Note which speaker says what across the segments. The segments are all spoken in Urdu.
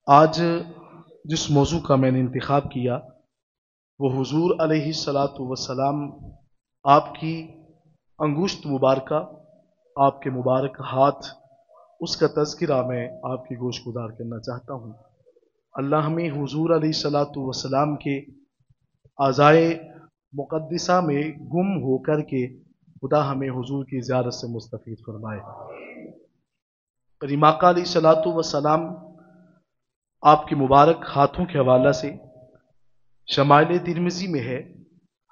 Speaker 1: آج جس موضوع کا میں نے انتخاب کیا وہ حضور علیہ الصلاۃ والسلام آپ کی انگشت مبارکہ، آپ کے مبارک ہاتھ، اس کا تذکرہ میں آپ کی گوش گزار کرنا چاہتا ہوں۔ اللہ ہمیں حضور علیہ الصلاۃ والسلام کے اعضائے مقدسہ میں گم ہو کر کے خدا ہمیں حضور کی زیارت سے مستفید فرمائے۔ کریم آقا علیہ الصلاۃ والسلام آپ کے مبارک ہاتھوں کے حوالہ سے شمائل ترمذی میں ہے،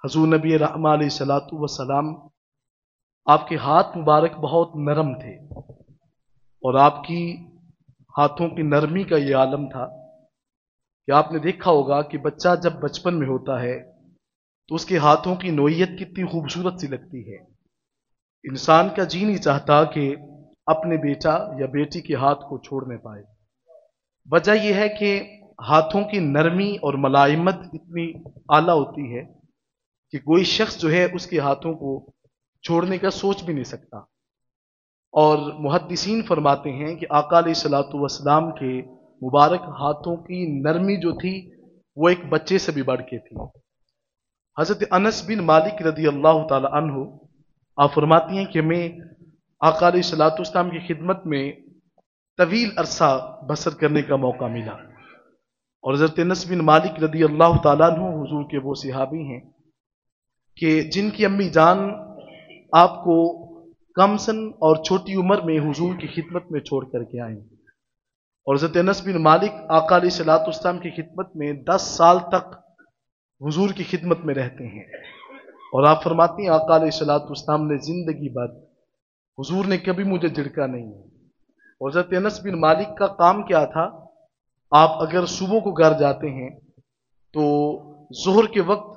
Speaker 1: حضور نبی رحمہ علیہ الصلاۃ والسلام آپ کے ہاتھ مبارک بہت نرم تھے، اور آپ کی ہاتھوں کی نرمی کا یہ عالم تھا کہ آپ نے دیکھا ہوگا کہ بچہ جب بچپن میں ہوتا ہے تو اس کے ہاتھوں کی نوعیت کتنی خوبصورت سی لگتی ہے۔ انسان کا جی نہیں چاہتا کہ اپنے بیٹا یا بیٹی کے ہاتھ کو چھوڑنے پائے۔ وجہ یہ ہے کہ ہاتھوں کی نرمی اور ملائمت اتنی اعلیٰ ہوتی ہے کہ کوئی شخص جو ہے اس کے ہاتھوں کو چھوڑنے کا سوچ بھی نہیں سکتا۔ اور محدثین فرماتے ہیں کہ آقا علیہ الصلوۃ والسلام کے مبارک ہاتھوں کی نرمی جو تھی وہ ایک بچے سے بھی بڑھ کے تھی۔ حضرت انس بن مالک رضی اللہ تعالی عنہ آپ فرماتی ہیں کہ میں آقا علیہ الصلوۃ والسلام کی خدمت میں طویل عرصہ بسر کرنے کا موقع ملا، اور حضرت انس بن مالک رضی اللہ تعالیٰ عنہ حضور کے وہ صحابی ہیں کہ جن کی امی جان آپ کو کم سن اور چھوٹی عمر میں حضور کی خدمت میں چھوڑ کر کے آئیں، اور حضرت انس بن مالک آقا علیہ الصلوۃ والسلام کی خدمت میں 10 سال تک حضور کی خدمت میں رہتے ہیں۔ اور آپ فرماتی ہیں آقا علیہ الصلوۃ والسلام نے زندگی بھر حضور نے کبھی مجھے جھڑکا نہیں ہے۔ اور حضرت انس بن مالک کا کام کیا تھا، آپ اگر صبح کو گھر جاتے ہیں تو ظہر کے وقت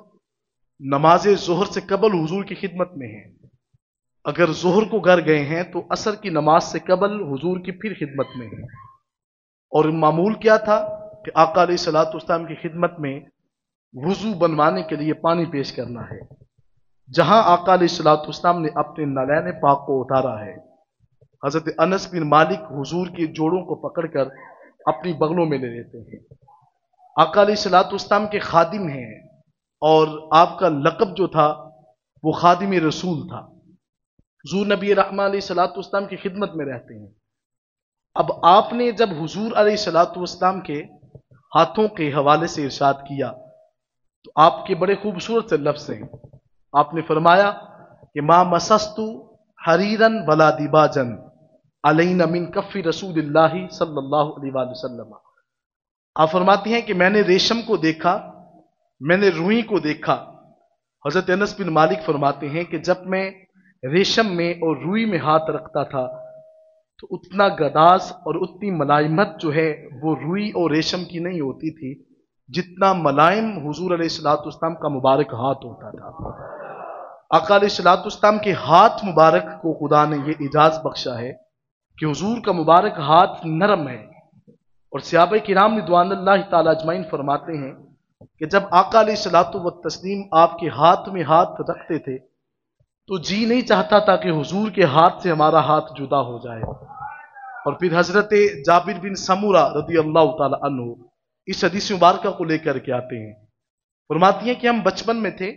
Speaker 1: نماز ظہر سے قبل حضور کی خدمت میں ہیں، اگر ظہر کو گھر گئے ہیں تو عصر کی نماز سے قبل حضور کی پھر خدمت میں ہیں۔ اور معمول کیا تھا کہ آقا علیہ الصلوۃ والسلام کی خدمت میں وضو بنوانے کے لیے پانی پیش کرنا ہے۔ جہاں آقا علیہ الصلوۃ والسلام نے اپنے نالین پاک کو اتارا ہے، حضرت انس بن مالک حضور کے جوڑوں کو پکڑ کر اپنی بغلوں میں لے لیتے ہیں۔ آقا علیہ الصلوۃ والسلام کے خادم ہیں، اور آپ کا لقب جو تھا وہ خادم رسول تھا۔ حضور نبی رحمہ علیہ الصلوۃ والسلام کی خدمت میں رہتے ہیں۔ اب آپ نے جب حضور علیہ الصلوۃ والسلام کے ہاتھوں کے حوالے سے ارشاد کیا تو آپ کے بڑے خوبصورت سے لفظ ہیں۔ آپ نے فرمایا کہ ما مسست حریرن ولا دیباجن علینا من کف رسول اللہ صلی اللہ علیہ وآلہ وسلم۔ آپ فرماتی ہیں کہ میں نے ریشم کو دیکھا، میں نے روئی کو دیکھا۔ حضرت انس بن مالک فرماتے ہیں کہ جب میں ریشم میں اور روئی میں ہاتھ رکھتا تھا تو اتنا گداز اور اتنی ملائمت جو ہے وہ روئی اور ریشم کی نہیں ہوتی تھی جتنا ملائم حضور علیہ الصلوۃ والسلام کا مبارک ہاتھ ہوتا تھا۔ آقا علیہ الصلوۃ والسلام کے ہاتھ مبارک کو خدا نے یہ اعزاز بخشا ہے کہ حضور کا مبارک ہاتھ نرم ہے، اور صحابہ کرام رضوان اللہ تعالی اجمعین فرماتے ہیں کہ جب آقا علیہ الصلوۃ والتسلیم آپ کے ہاتھ میں ہاتھ رکھتے تھے تو جی نہیں چاہتا تھا کہ حضور کے ہاتھ سے ہمارا ہاتھ جدا ہو جائے۔ اور پھر حضرت جابر بن سمورہ رضی اللہ تعالی عنہ اس حدیث مبارکہ کو لے کر کے آتے ہیں، فرماتی ہیں کہ ہم بچپن میں تھے،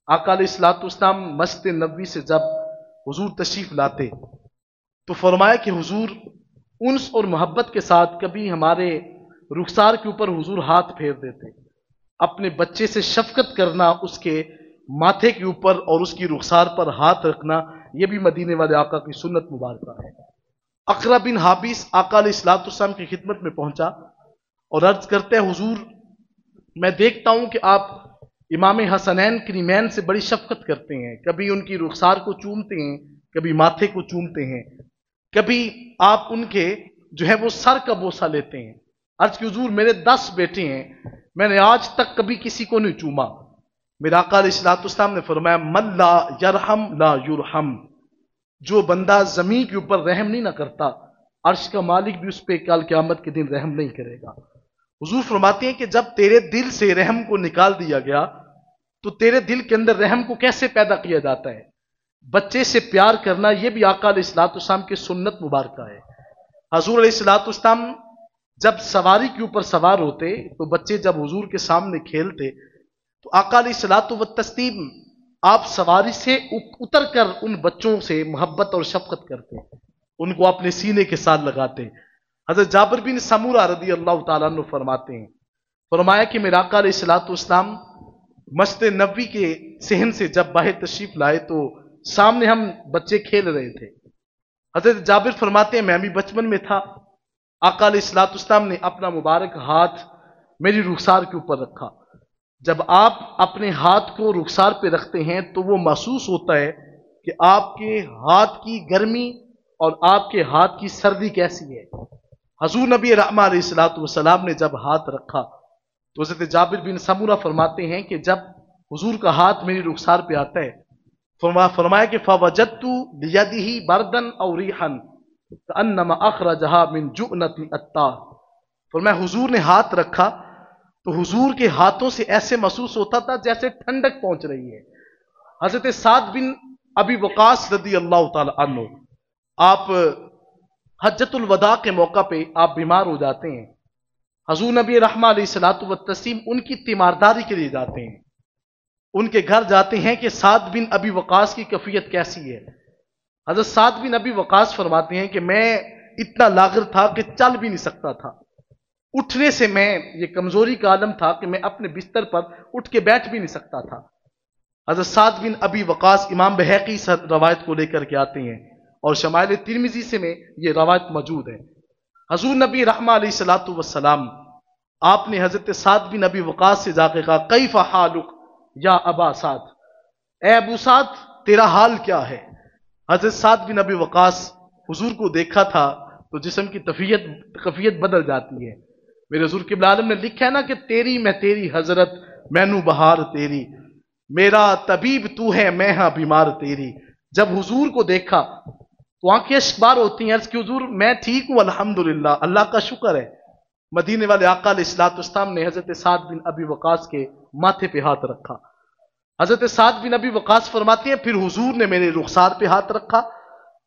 Speaker 1: آقا علیہ الصلوۃ والسلام مسجد نبوی سے جب حضور تشریف لاتے تو فرمایا کہ حضور انس اور محبت کے ساتھ کبھی ہمارے رخسار کے اوپر حضور ہاتھ پھیر دیتے۔ اپنے بچے سے شفقت کرنا، اس کے ماتھے کے اوپر اور اس کی رخسار پر ہاتھ رکھنا، یہ بھی مدینے والے آقا کی سنت مبارکہ ہے۔ اقرا بن حابس آقا علیہ الصلوۃ والسلام کی خدمت میں پہنچا اور عرض کرتے ہیں حضور میں دیکھتا ہوں کہ آپ امام حسنین کریمین سے بڑی شفقت کرتے ہیں، کبھی ان کی رخسار کو چومتے ہیں، کبھی ماتھے کو چومتے ہیں، کبھی آپ ان کے جو ہے وہ سر کا بوسہ لیتے ہیں۔ عرض کہ حضور میرے 10 بیٹے ہیں، میں نے آج تک کبھی کسی کو نہیں چوما۔ میرے آقا علیہ الصلوۃ والسلام نے فرمایا من لا یرحم لا یرحم، جو بندہ زمین کے اوپر رحم نہیں نہ کرتا عرش کا مالک بھی اس پہ کل قیامت کے دن رحم نہیں کرے گا۔ حضور فرماتے ہیں کہ جب تیرے دل سے رحم کو نکال دیا گیا تو تیرے دل کے اندر رحم کو کیسے پیدا کیا جاتا ہے؟ بچے سے پیار کرنا یہ بھی آقا علیہ الصلوۃ والسلام کی سنت مبارکہ ہے۔ حضور علیہ الصلوۃ والسلام جب سواری کے اوپر سوار ہوتے تو بچے جب حضور کے سامنے کھیلتے تو آقا علیہ الصلوۃ والتسلیم آپ سواری سے اتر کر ان بچوں سے محبت اور شفقت کرتے، ان کو اپنے سینے کے ساتھ لگاتے۔ حضرت جابر بن سمورہ رضی اللہ تعالیٰ عنہ فرماتے ہیں، فرمایا کہ میرے آقا علیہ الصلوۃ والسلام مسجد نبوی کے صحن سے جب باہر تشریف لائے تو سامنے ہم بچے کھیل رہے تھے۔ حضرت جابر فرماتے ہیں میں بھی بچپن میں تھا، آقا علیہ الصلوۃ والسلام نے اپنا مبارک ہاتھ میری رخسار کے اوپر رکھا۔ جب آپ اپنے ہاتھ کو رخسار پہ رکھتے ہیں تو وہ محسوس ہوتا ہے کہ آپ کے ہاتھ کی گرمی اور آپ کے ہاتھ کی سردی کیسی ہے۔ حضور نبی رحمہ علیہ الصلوۃ والسلام نے جب ہاتھ رکھا تو حضرت جابر بن سمورہ فرماتے ہیں کہ جب حضور کا ہاتھ میری رخسار پہ آتا ہے فرمایا کہ فوجدت بيده بردا او ريحا كانما اخرجها من جؤنة الطار، فرمایا حضور نے ہاتھ رکھا تو حضور کے ہاتھوں سے ایسے محسوس ہوتا تھا جیسے ٹھنڈک پہنچ رہی ہے۔ حضرت سعد بن ابی وقاص رضی اللہ تعالی عنہ، آپ حجۃ الوداع کے موقع پہ آپ بیمار ہو جاتے ہیں، حضور نبی رحمہ علیہ الصلوۃ والتسلیم ان کی تیمارداری کے لیے جاتے ہیں، ان کے گھر جاتے ہیں کہ سعد بن ابی وقاص کی کیفیت کیسی ہے۔ حضرت سعد بن ابی وقاص فرماتے ہیں کہ میں اتنا لاغر تھا کہ چل بھی نہیں سکتا تھا، اٹھنے سے میں یہ کمزوری کا عالم تھا کہ میں اپنے بستر پر اٹھ کے بیٹھ بھی نہیں سکتا تھا۔ حضرت سعد بن ابی وقاص امام بہقی سے روایت کو لے کر کے آتے ہیں اور شمائل ترمذی سے میں یہ روایت موجود ہے۔ حضور نبی رحمہ علیہ الصلوۃ والسلام آپ نے حضرت سعد بن ابی وقاص سے جا کے کہا کیف حالک یا ابا سعد، اے ابو سعد تیرا حال کیا ہے؟ حضرت سعد بن ابی وقاص حضور کو دیکھا تھا تو جسم کی کیفیت بدل جاتی ہے۔ میرے حضور قبلہ عالم نے لکھا ہے نا کہ تیری میں تیری حضرت مینو بہار تیری، میرا طبیب تو ہے میں ہاں بیمار تیری۔ جب حضور کو دیکھا تو آنکھیں اشکبار ہوتی ہیں، عرض کہ حضور میں ٹھیک ہوں الحمدللہ، اللہ کا شکر ہے۔ مدینے والے آقا علیہ الصلوۃ والسلام نے حضرت سعد بن ابی وقاص کے ماتھے پہ ہاتھ رکھا۔ حضرت سعد بن ابی وقاص فرماتے ہیں پھر حضور نے میرے رخسار پہ ہاتھ رکھا،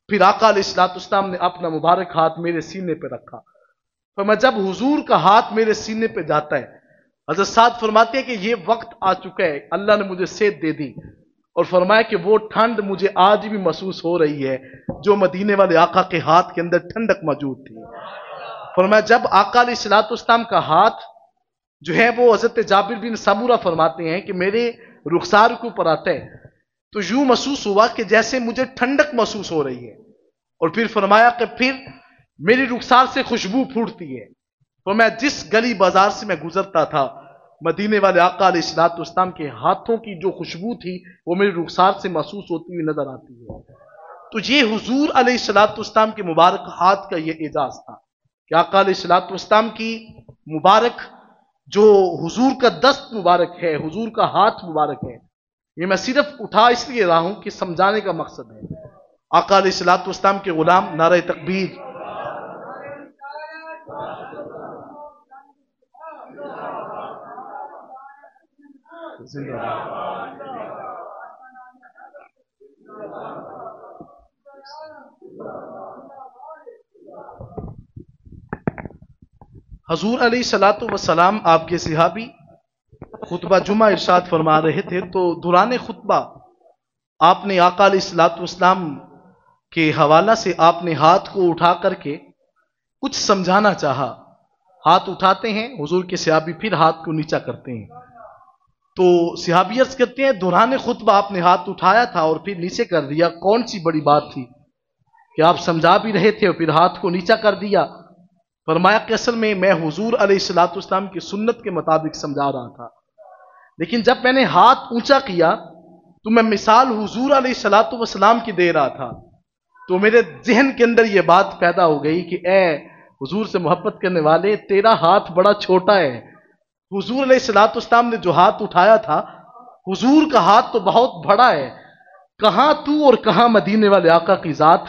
Speaker 1: پھر آقا علیہ الصلوۃ والسلام نے اپنا مبارک ہاتھ میرے سینے پہ رکھا۔ فرمایا جب حضور کا ہاتھ میرے سینے پہ جاتا ہے، حضرت سعد فرماتے ہیں کہ یہ وقت آ چکا ہے، اللہ نے مجھے صحت دے دی، اور فرمایا کہ وہ ٹھنڈ مجھے آج بھی محسوس ہو رہی ہے جو مدینے والے آقا کے ہاتھ کے اندر ٹھنڈک موجود تھی۔ فرمایا جب آقا علیہ الصلوۃ والسلام کا ہاتھ جو ہے وہ حضرت جابر بن سمورہ فرماتے ہیں کہ میرے رخسار کے اوپر آتا ہے تو یوں محسوس ہوا کہ جیسے مجھے ٹھنڈک محسوس ہو رہی ہے، اور پھر فرمایا کہ پھر میری رخسار سے خوشبو پھوٹتی ہے۔ فرمایا جس گلی بازار سے میں گزرتا تھا مدینے والے آقا علیہ الصلوۃ والسلام کے ہاتھوں کی جو خوشبو تھی وہ میری رخسار سے محسوس ہوتی ہوئی نظر آتی ہے۔ تو یہ حضور علیہ الصلوۃ والسلام کے مبارک ہاتھ کا یہ اعزاز تھا کہ آقا علیہ الصلوۃ والسلام کی مبارک جو حضور کا دست مبارک ہے، حضور کا ہاتھ مبارک ہے، یہ میں صرف اٹھا اس لیے رہا ہوں کہ سمجھانے کا مقصد ہے۔ آقا علیہ الصلوۃ والسلام کے غلام نعرہ تکبیر، حضور علیہ الصلوۃ والسلام آپ کے صحابی خطبہ جمعہ ارشاد فرما رہے تھے تو دوران خطبہ آپ نے آقا علیہ الصلوۃ والسلام کے حوالہ سے آپ نے ہاتھ کو اٹھا کر کے کچھ سمجھانا چاہا۔ ہاتھ اٹھاتے ہیں حضور کے صحابی، پھر ہاتھ کو نیچا کرتے ہیں، تو صحابی عرض کرتے ہیں دوران خطبہ آپ نے ہاتھ اٹھایا تھا اور پھر نیچے کر دیا، کون سی بڑی بات تھی کہ آپ سمجھا بھی رہے تھے اور پھر ہاتھ کو نیچا کر دیا؟ فرمایا کہ اصل میں حضور علیہ الصلوۃ والسلام کی سنت کے مطابق سمجھا رہا تھا، لیکن جب میں نے ہاتھ اونچا کیا تو میں مثال حضور علیہ الصلوۃ والسلام کی دے رہا تھا، تو میرے ذہن کے اندر یہ بات پیدا ہو گئی کہ اے حضور سے محبت کرنے والے، تیرا ہاتھ بڑا چھوٹا ہے۔ حضور علیہ الصلوۃ والسلام نے جو ہاتھ اٹھایا تھا، حضور کا ہاتھ تو بہت بڑا ہے، کہاں تو اور کہاں مدینے والے آقا کی ذات۔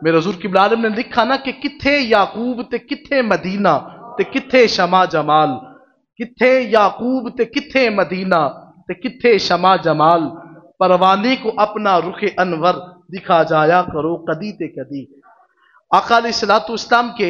Speaker 1: میرے حضور قبلہ عالم نے لکھا نا کہ کتھے یعقوب تے کتھے مدینہ تے کتھے شمع جمال، کتھے یعقوب تے کتھے مدینہ تے کتھے شمع جمال، پروانے کو اپنا رخ انور دکھا جایا کرو کدی تے کدی۔ آقا علیہ الصلوۃ والسلام کے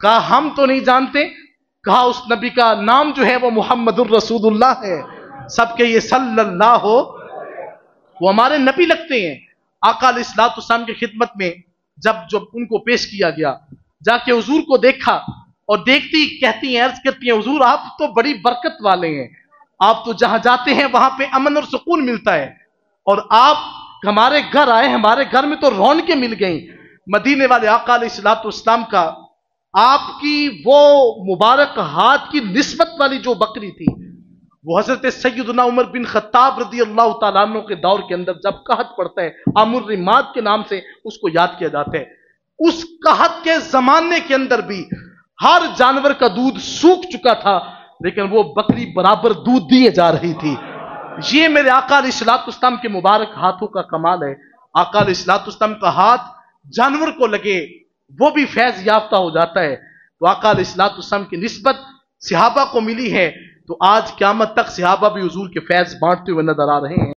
Speaker 1: کہا ہم تو نہیں جانتے، کہا اس نبی کا نام جو ہے وہ محمد الرسول اللہ ہے، سب کے یہ صلی اللہ ہو، وہ ہمارے نبی لگتے ہیں۔ آقا علیہ الصلوۃ والسلام کی خدمت میں جب ان کو پیش کیا گیا، جا کے حضور کو دیکھا اور دیکھتی کہتی ہیں، عرض کرتی ہیں، حضور آپ تو بڑی برکت والے ہیں، آپ تو جہاں جاتے ہیں وہاں پہ امن اور سکون ملتا ہے، اور آپ ہمارے گھر آئے، ہمارے گھر میں تو رونقیں مل گئیں۔ مدینے والے آقا علیہ الصلوۃ والسلام کا آپ کی وہ مبارک ہاتھ کی نسبت والی جو بکری تھی، وہ حضرت سیدنا عمر بن خطاب رضی اللہ تعالیٰ عنہ کے دور کے اندر جب قحط پڑتا ہے، عام الرماد کے نام سے اس کو یاد کیا جاتا ہے، اس قحط کے زمانے کے اندر بھی ہر جانور کا دودھ سوکھ چکا تھا، لیکن وہ بکری برابر دودھ دیے جا رہی تھی۔ یہ میرے آقا علیہ الصلوۃ والسلام کے مبارک ہاتھوں کا کمال ہے۔ آقا علیہ الصلوۃ والسلام کا ہاتھ جانور کو لگے وہ بھی فیض یافتہ ہو جاتا ہے، تو آقا علیہ الصلوۃ والسلام کی نسبت صحابہ کو ملی ہے، تو آج قیامت تک صحابہ بھی حضور کے فیض بانٹتے ہوئے نظر آ رہے ہیں۔